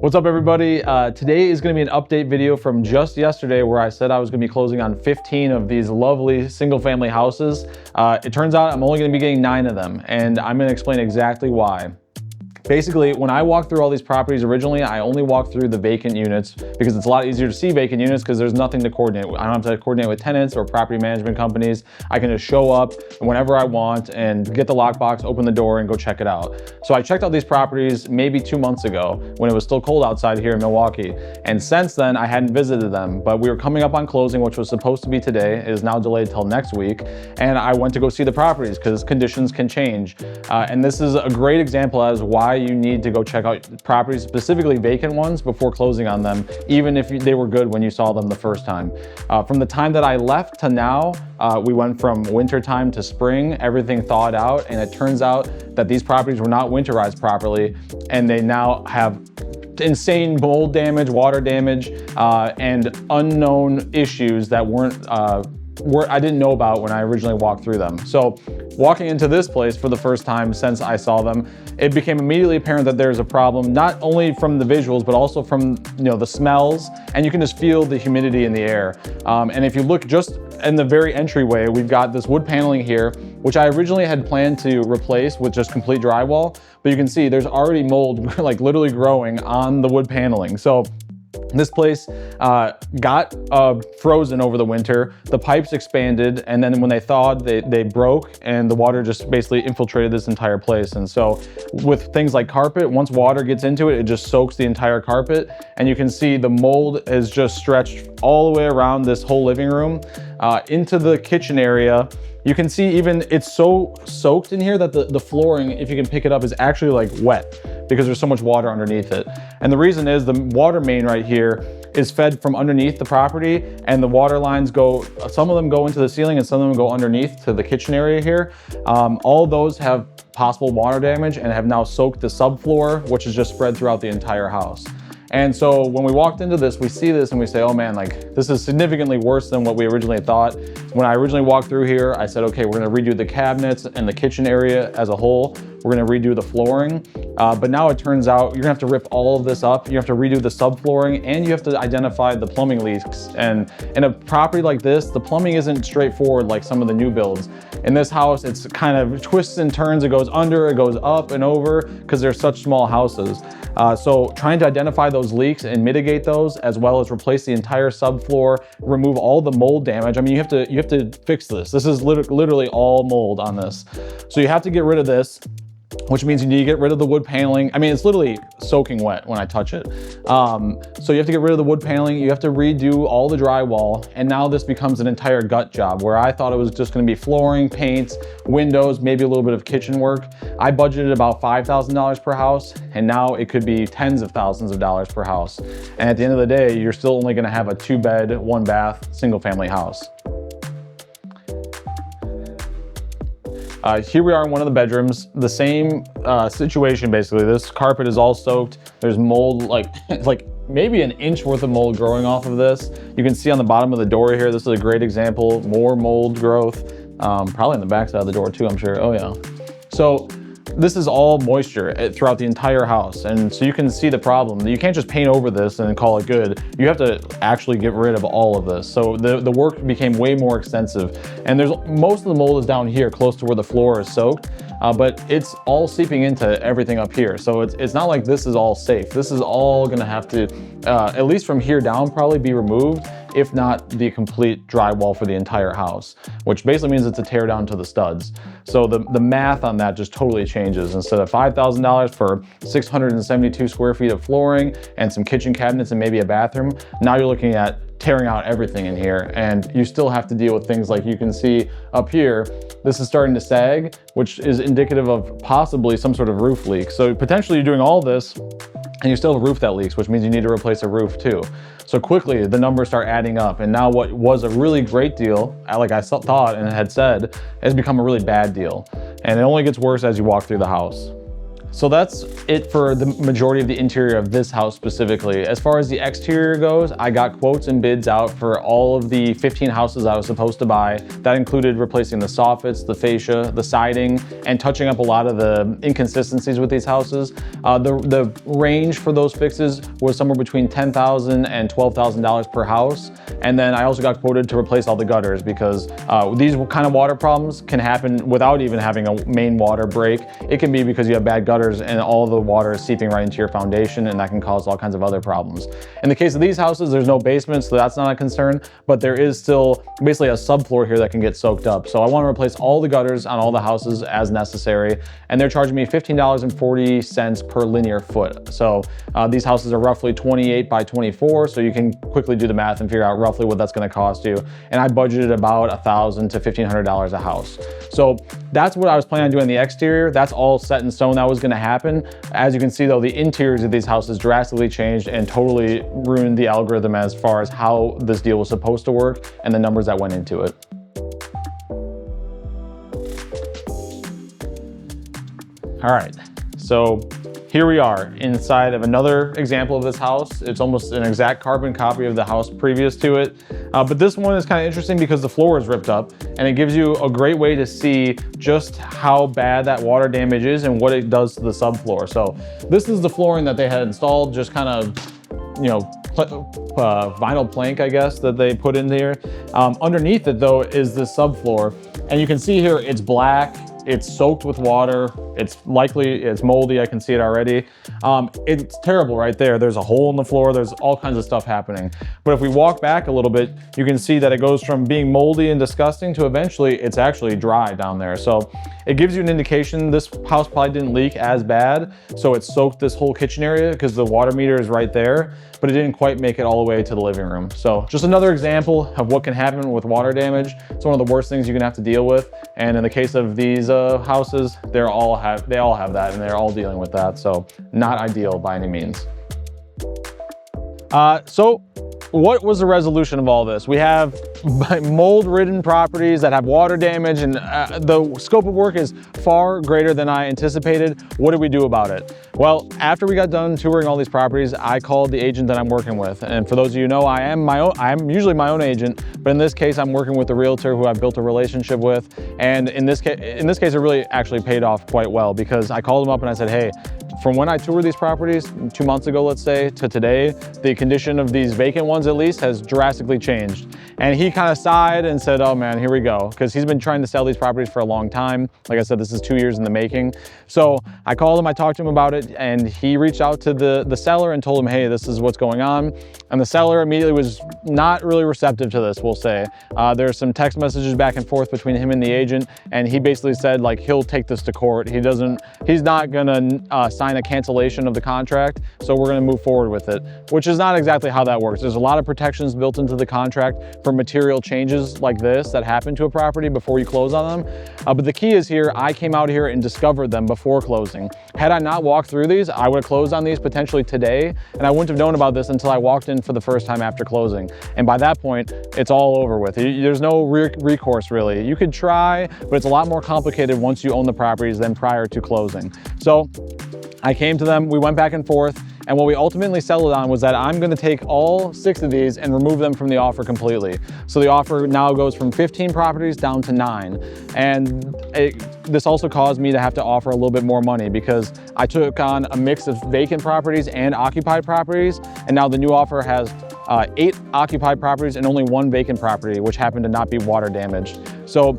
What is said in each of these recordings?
What's up, everybody? Today is going to be an update video from just yesterday where I said I was going to be closing on 15 of these lovely single family houses. It turns out I'm only going to be getting 9 of them, and I'm going to explain exactly why. Basically, when I walked through all these properties originally, I only walked through the vacant units because it's a lot easier to see vacant units because there's nothing to coordinate. I don't have to coordinate with tenants or property management companies. I can just show up whenever I want and get the lockbox, open the door, and go check it out. So I checked out these properties maybe 2 months ago when it was still cold outside here in Milwaukee. And since then, I hadn't visited them, but we were coming up on closing, which was supposed to be today. It is now delayed till next week. And I went to go see the properties because conditions can change. And this is a great example as why you need to go check out properties, specifically vacant ones, before closing on them, even if they were good when you saw them the first time. From the time that I left to now, we went from winter time to spring, everything thawed out, and it turns out that these properties were not winterized properly, and they now have insane mold damage, water damage, and unknown issues that I didn't know about when I originally walked through them. So walking into this place for the first time since I saw them, it became immediately apparent that there's a problem, not only from the visuals, but also from the smells, and you can just feel the humidity in the air. And if you look just in the very entryway, we've got this wood paneling here, which I originally had planned to replace with just complete drywall, but you can see there's already mold like literally growing on the wood paneling. So this place got frozen over the winter. The pipes expanded, and then when they thawed, they broke, and the water just basically infiltrated this entire place. And so with things like carpet, once water gets into it, it just soaks the entire carpet, and you can see the mold is just stretched all the way around this whole living room into the kitchen area. You can see even it's so soaked in here that the flooring, if you can pick it up, is actually like wet because there's so much water underneath it. And the reason is the water main right here is fed from underneath the property, and the water lines go, some of them go into the ceiling and some of them go underneath to the kitchen area here. All those have possible water damage and have now soaked the subfloor, which is just spread throughout the entire house. And so when we walked into this, we see this and we say, oh man, like this is significantly worse than what we originally thought. When I originally walked through here, I said, okay, we're gonna redo the cabinets and the kitchen area as a whole. We're gonna redo the flooring. But now it turns out you're gonna have to rip all of this up. You have to redo the subflooring, and you have to identify the plumbing leaks. And in a property like this, the plumbing isn't straightforward like some of the new builds. In this house, it's kind of twists and turns. It goes under, it goes up and over because they're such small houses. So trying to identify those leaks and mitigate those, as well as replace the entire subfloor, remove all the mold damage. I mean, you have to fix this. This is literally all mold on this. So you have to get rid of this, which means you need to get rid of the wood paneling. I mean, it's literally soaking wet when I touch it. So you have to get rid of the wood paneling. You have to redo all the drywall. And now this becomes an entire gut job, where I thought it was just gonna be flooring, paints, windows, maybe a little bit of kitchen work. I budgeted about $5,000 per house, and now it could be tens of thousands of dollars per house. And at the end of the day, you're still only gonna have a 2-bed, 1-bath, single family house. Here we are in one of the bedrooms, the same situation basically. This carpet is all soaked. There's mold, like maybe an inch worth of mold growing off of this. You can see on the bottom of the door here, this is a great example, more mold growth. Probably in the back side of the door too, I'm sure. Oh yeah. So this is all moisture throughout the entire house. And so you can see the problem. You can't just paint over this and call it good. You have to actually get rid of all of this. So the work became way more extensive. And most of the mold is down here close to where the floor is soaked, but it's all seeping into everything up here. So it's not like this is all safe. This is all gonna have to, at least from here down, probably be removed, if not the complete drywall for the entire house, which basically means it's a tear down to the studs. So the math on that just totally changes. Instead of $5,000 for 672 square feet of flooring and some kitchen cabinets and maybe a bathroom, now you're looking at tearing out everything in here, and you still have to deal with things like you can see up here, this is starting to sag, which is indicative of possibly some sort of roof leak. So potentially you're doing all this and you still have a roof that leaks, which means you need to replace a roof too. So quickly the numbers start adding up, and now what was a really great deal, like I thought and had said, has become a really bad deal. And it only gets worse as you walk through the house. So that's it for the majority of the interior of this house specifically. As far as the exterior goes, I got quotes and bids out for all of the 15 houses I was supposed to buy. That included replacing the soffits, the fascia, the siding, and touching up a lot of the inconsistencies with these houses. The range for those fixes was somewhere between $10,000 and $12,000 per house. And then I also got quoted to replace all the gutters because these kind of water problems can happen without even having a main water break. It can be because you have bad gutters and all the water is seeping right into your foundation, and that can cause all kinds of other problems. In the case of these houses, there's no basement, so that's not a concern, but there is still basically a subfloor here that can get soaked up. So I want to replace all the gutters on all the houses as necessary, and they're charging me $15.40 per linear foot. So these houses are roughly 28 by 24, so you can quickly do the math and figure out roughly what that's going to cost you. And I budgeted about $1,000 to $1,500 a house. So that's what I was planning on doing in the exterior. That's all set in stone. That was going to happen. As you can see though, the interiors of these houses drastically changed and totally ruined the algorithm as far as how this deal was supposed to work and the numbers that went into it. All right, so here we are inside of another example of this house. It's almost an exact carbon copy of the house previous to it. But this one is kind of interesting because the floor is ripped up, and it gives you a great way to see just how bad that water damage is and what it does to the subfloor. So this is the flooring that they had installed, just kind of, you know, vinyl plank, I guess, that they put in there. Underneath it though is the subfloor, and you can see here it's black. It's soaked with water. It's moldy. I can see it already. It's terrible right there. There's a hole in the floor. There's all kinds of stuff happening. But if we walk back a little bit, you can see that it goes from being moldy and disgusting to eventually it's actually dry down there. So it gives you an indication this house probably didn't leak as bad. So it soaked this whole kitchen area because the water meter is right there, but it didn't quite make it all the way to the living room. So just another example of what can happen with water damage. It's one of the worst things you can have to deal with. And in the case of these houses, they all have that, and they're all dealing with that. So not ideal by any means. So what was the resolution of all this? We have mold-ridden properties that have water damage, and the scope of work is far greater than I anticipated. What did we do about it? Well, after we got done touring all these properties, I called the agent that I'm working with. And for those of you who know, I am usually my own agent, but in this case, I'm working with a realtor who I've built a relationship with. And in this case, it really actually paid off quite well, because I called him up and I said, hey, from when I toured these properties 2 months ago, let's say, to today, the condition of these vacant ones at least has drastically changed. And he kind of sighed and said, oh man, here we go. Because he's been trying to sell these properties for a long time. Like I said, this is 2 years in the making. So I called him, I talked to him about it, and he reached out to the seller and told him, hey, this is what's going on. And the seller immediately was not really receptive to this, we'll say. There's some text messages back and forth between him and the agent, and he basically said, like, he'll take this to court. He's not gonna sign a cancellation of the contract, so we're gonna move forward with it, which is not exactly how that works. There's a lot of protections built into the contract for material changes like this that happen to a property before you close on them. But the key is here, I came out here and discovered them before closing. Had I not walked through these, I would have closed on these potentially today, and I wouldn't have known about this until I walked in for the first time after closing. And by that point, it's all over with. There's no recourse really. You could try, but it's a lot more complicated once you own the properties than prior to closing. So I came to them, we went back and forth, and what we ultimately settled on was that I'm gonna take all 6 of these and remove them from the offer completely. So the offer now goes from 15 properties down to 9. And this also caused me to have to offer a little bit more money because I took on a mix of vacant properties and occupied properties. And now the new offer has 8 occupied properties and only 1 vacant property, which happened to not be water damaged. So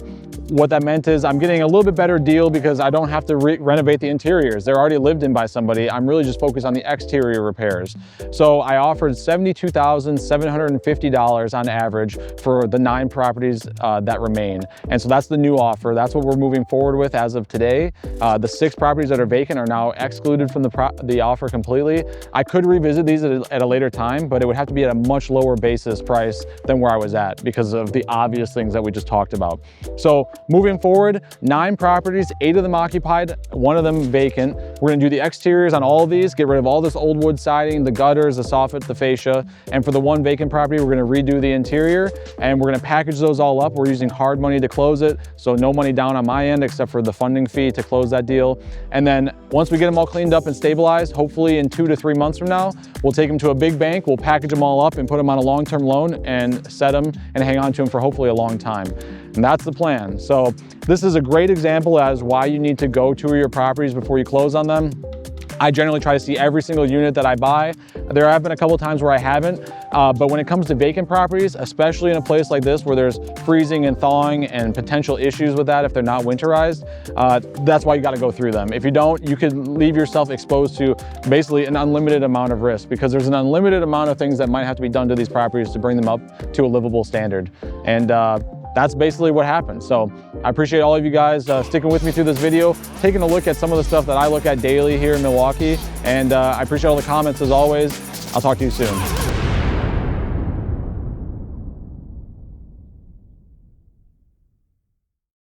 what that meant is I'm getting a little bit better deal because I don't have to renovate the interiors. They're already lived in by somebody. I'm really just focused on the exterior repairs. So I offered $72,750 on average for the 9 properties that remain. And so that's the new offer. That's what we're moving forward with as of today. The 6 properties that are vacant are now excluded from the offer completely. I could revisit these at a later time, but it would have to be at a much lower basis price than where I was at because of the obvious things that we just talked about. So moving forward, 9 properties, 8 of them occupied, 1 of them vacant. We're gonna do the exteriors on all of these, get rid of all this old wood siding, the gutters, the soffit, the fascia. And for the one vacant property, we're gonna redo the interior and we're gonna package those all up. We're using hard money to close it, so no money down on my end except for the funding fee to close that deal. And then once we get them all cleaned up and stabilized, hopefully in 2 to 3 months from now, we'll take them to a big bank, we'll package them all up and put them on a long-term loan and set them and hang on to them for hopefully a long time. And that's the plan. So this is a great example as why you need to go tour your properties before you close on them. I generally try to see every single unit that I buy. There have been a couple times where I haven't, but when it comes to vacant properties, especially in a place like this where there's freezing and thawing and potential issues with that if they're not winterized, that's why you gotta go through them. If you don't, you could leave yourself exposed to basically an unlimited amount of risk because there's an unlimited amount of things that might have to be done to these properties to bring them up to a livable standard. And that's basically what happened. So I appreciate all of you guys sticking with me through this video, taking a look at some of the stuff that I look at daily here in Milwaukee. And I appreciate all the comments as always. I'll talk to you soon.